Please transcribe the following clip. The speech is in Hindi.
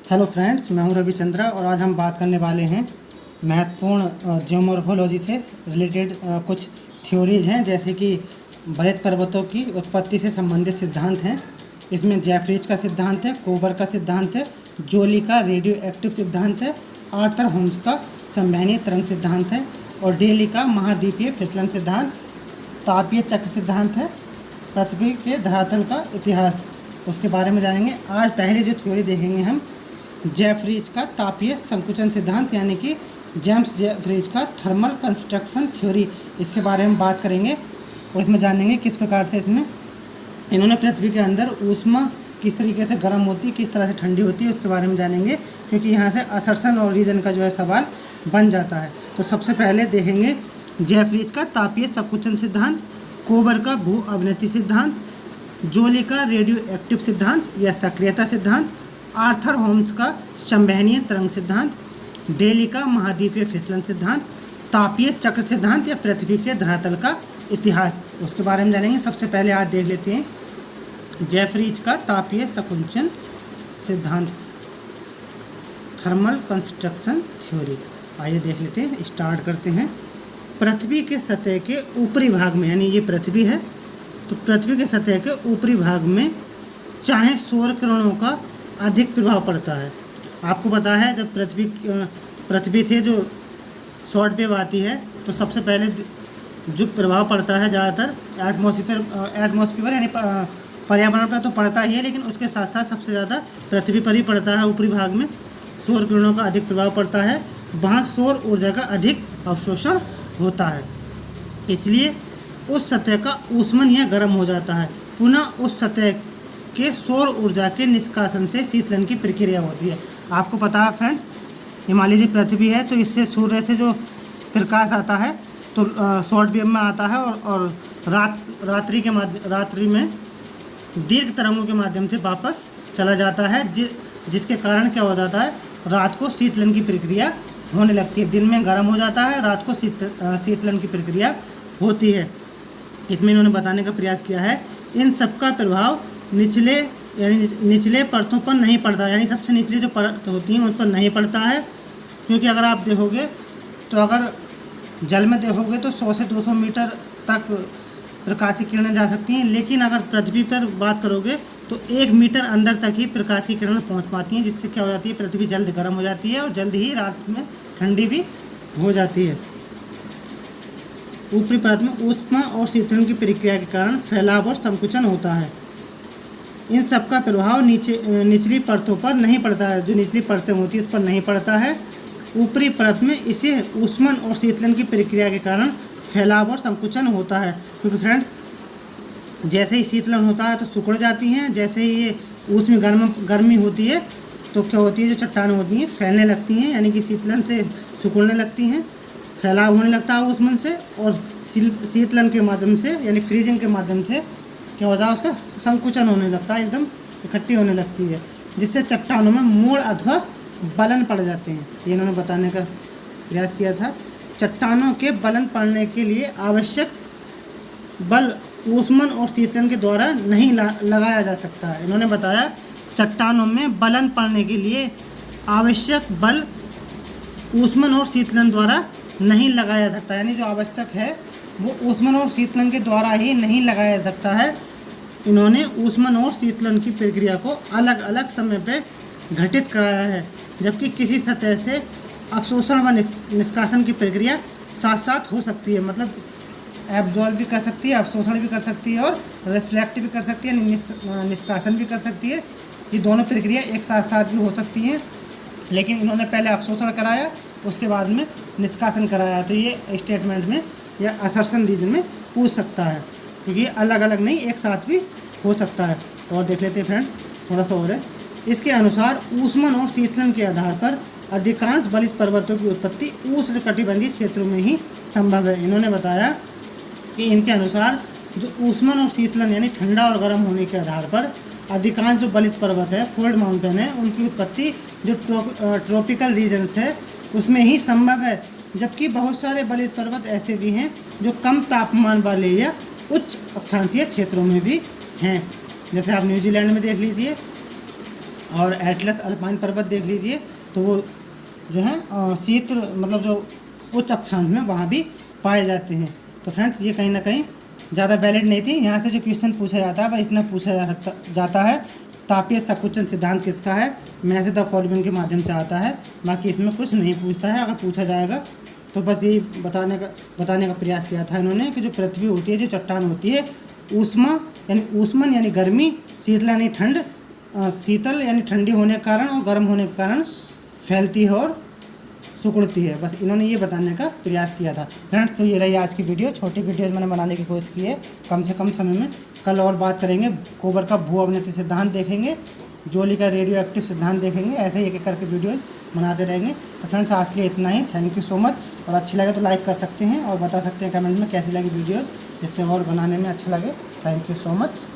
हेलो फ्रेंड्स, मैं हूं रविचंद्रा और आज हम बात करने वाले हैं महत्वपूर्ण जियोमॉर्फोलॉजी से रिलेटेड कुछ थ्योरीज हैं, जैसे कि बृहद पर्वतों की उत्पत्ति से संबंधित सिद्धांत हैं। इसमें जेफरीज का सिद्धांत है, कोबर का सिद्धांत है, जोली का रेडियो एक्टिव सिद्धांत है, आर्थर होम्स का संवहनीय तरंग सिद्धांत है और डेली का महाद्वीपीय फिसलन सिद्धांत, तापीय चक्र सिद्धांत है, पृथ्वी के धरातल का इतिहास, उसके बारे में जानेंगे। आज पहले जो थ्योरी देखेंगे हम जेफरीज का तापीय संकुचन सिद्धांत, यानी कि जेम्स जेफरीज का थर्मल कंस्ट्रक्शन थ्योरी, इसके बारे में बात करेंगे और इसमें जानेंगे किस प्रकार से इसमें इन्होंने पृथ्वी के अंदर ऊष्मा किस तरीके से गर्म होती है, किस तरह से ठंडी होती है, उसके बारे में जानेंगे, क्योंकि यहाँ से असर्शन और रीजन का जो है सवाल बन जाता है। तो सबसे पहले देखेंगे जेफरीज का तापीय संकुचन सिद्धांत, कोबर का भू अवनति सिद्धांत, जोली का रेडियो एक्टिव सिद्धांत या सक्रियता सिद्धांत, आर्थर होम्स का संवहनीय तरंग सिद्धांत, डेली का महाद्वीपीय फिसलन सिद्धांत, तापीय चक्र सिद्धांत या पृथ्वी के धरातल का इतिहास, उसके बारे में जानेंगे। सबसे पहले आज देख लेते हैं जेफरीज का तापीय संकुचन सिद्धांत, थर्मल कंस्ट्रक्शन थ्योरी। आइए देख लेते हैं, स्टार्ट करते हैं। पृथ्वी के सतह के ऊपरी भाग में, यानी ये पृथ्वी है, तो पृथ्वी के सतह के ऊपरी भाग में चाहे सौर किरणों का अधिक प्रभाव पड़ता है। आपको पता है जब पृथ्वी से जो शॉर्ट वेव आती है तो सबसे पहले जो प्रभाव पड़ता है ज़्यादातर एटमॉस्फेयर यानी पर्यावरण पर तो पड़ता ही है, लेकिन उसके साथ साथ सबसे ज़्यादा पृथ्वी पर ही पड़ता है। ऊपरी भाग में सौर किरणों का अधिक प्रभाव पड़ता है, वहाँ सौर ऊर्जा का अधिक अवशोषण होता है, इसलिए उस सतह का ऊष्मन या गर्म हो जाता है। पुनः उस सतह के सौर ऊर्जा के निष्कासन से शीतलन की प्रक्रिया होती है। आपको पता है फ्रेंड्स, हिमालय जी पृथ्वी है, तो इससे सूर्य से जो प्रकाश आता है तो शॉर्ट वेव में आता है और रात्रि में दीर्घ तरंगों के माध्यम से वापस चला जाता है, जिसके कारण क्या हो जाता है, रात को शीतलन की प्रक्रिया होने लगती है। दिन में गर्म हो जाता है, रात को शीतलन की प्रक्रिया होती है। इसमें इन्होंने बताने का प्रयास किया है इन सबका प्रभाव निचले परतों पर नहीं पड़ता, यानी सबसे निचली जो परत होती हैं उन पर नहीं पड़ता है, क्योंकि अगर आप देखोगे तो अगर जल में देखोगे तो 100 से 200 मीटर तक प्रकाश की किरणें जा सकती हैं, लेकिन अगर पृथ्वी पर बात करोगे तो 1 मीटर अंदर तक ही प्रकाश की किरणें पहुंच पाती हैं, जिससे क्या हो जाती है, पृथ्वी जल्द गर्म हो जाती है और जल्द ही रात में ठंडी भी हो जाती है। ऊपरी परत में ऊष्मा और शीतलन की प्रक्रिया के कारण फैलाव और संकुचन होता है। इन सब का प्रभाव निचली परतों पर नहीं पड़ता है, जो निचली परतें होती है उस पर नहीं पड़ता है। ऊपरी परत में इसे ऊष्मन और शीतलन की प्रक्रिया के कारण फैलाव और संकुचन होता है, क्योंकि फ्रेंड्स जैसे ही शीतलन होता है तो सिकुड़ जाती हैं, जैसे ही ये ऊष्म गर्मी होती है तो क्या होती है, जो चट्टानें होती हैं फैलने लगती हैं, यानी कि शीतलन से सिकुड़ने लगती हैं, फैलाव होने लगता है ऊष्मन से, और शीतलन के माध्यम से यानी फ्रीजिंग के माध्यम से क्या होता है, उसका संकुचन होने लगता है, एकदम इकट्ठी होने लगती है, जिससे चट्टानों में मोड़ अथवा बलन पड़ जाते हैं। ये इन्होंने बताने का प्रयास किया था। चट्टानों के बलन पड़ने के लिए आवश्यक बल ऊष्मन और शीतलन के द्वारा नहीं लगाया जा सकता है। इन्होंने बताया चट्टानों में बलन पड़ने के लिए आवश्यक बल ऊष्मन और शीतलन द्वारा नहीं लगाया जा सकता, यानी जो आवश्यक है वो ऊष्मन और शीतलन के द्वारा ही नहीं लगाया जा सकता है। इन्होंने ऊष्मन और शीतलन की प्रक्रिया को अलग अलग समय पे घटित कराया है, जबकि किसी सतह से अवशोषण व निष्कासन की प्रक्रिया साथ साथ हो सकती है, मतलब एब्जॉर्ब भी कर सकती है, अवशोषण भी कर सकती है और रिफ्लेक्ट भी कर सकती है, निष्कासन भी कर सकती है। ये दोनों प्रक्रिया एक साथ साथ भी हो सकती हैं, लेकिन इन्होंने पहले अवशोषण कराया, उसके बाद में निष्कासन कराया, तो ये स्टेटमेंट में या असर्शन रीजन में पूछ सकता है, क्योंकि अलग अलग नहीं एक साथ भी हो सकता है। और देख लेते हैं फ्रेंड, थोड़ा सा और है। इसके अनुसार ऊष्मन और शीतलन के आधार पर अधिकांश बलित पर्वतों की उत्पत्ति उष्णकटिबंधीय क्षेत्रों में ही संभव है। इन्होंने बताया कि इनके अनुसार जो ऊष्मन और शीतलन यानी ठंडा और गर्म होने के आधार पर अधिकांश जो बलित पर्वत है, फोल्ड माउंटेन है, उनकी उत्पत्ति जो ट्रॉपिकल रीजन्स है उसमें ही संभव है, जबकि बहुत सारे बलित पर्वत ऐसे भी हैं जो कम तापमान वाले या उच्च अक्षांशीय क्षेत्रों में भी हैं। जैसे आप न्यूजीलैंड में देख लीजिए, और एटलस अल्पाइन पर्वत देख लीजिए, तो वो जो है शीत मतलब जो उच्च अक्षांश में वहाँ भी पाए जाते हैं। तो फ्रेंड्स ये कहीं ना कहीं ज़्यादा वैलिड नहीं थी। यहाँ से जो क्वेश्चन पूछा जाता है बस इतना पूछा जाता है, तापीय संकुचन सिद्धांत किसका है, मैसेज द फॉलोइंग के माध्यम से आता है, बाकी इसमें कुछ नहीं पूछता है। अगर पूछा जाएगा तो बस यही बताने का प्रयास किया था इन्होंने कि जो पृथ्वी होती है, जो चट्टान होती है, ऊष्मन यानी गर्मी, शीतल यानी ठंड, शीतल यानी ठंडी होने के कारण और गर्म होने के कारण फैलती है और सिकुड़ती है। बस इन्होंने ये बताने का प्रयास किया था। फ्रेंड्स तो ये रही आज की वीडियो, छोटी वीडियोज़ मैंने बनाने की कोशिश की है कम से कम समय में। कल और बात करेंगे, कोबर का भू अवनति सिद्धांत देखेंगे, जोली का रेडियो एक्टिव सिद्धांत देखेंगे, ऐसे ही एक एक करके वीडियोज़ बनाते रहेंगे। तो फ्रेंड्स आज के लिए इतना ही, थैंक यू सो मच। और अच्छी लगे तो लाइक कर सकते हैं और बता सकते हैं कमेंट में कैसी लगी वीडियो, इससे और बनाने में अच्छा लगे। Thank you so much.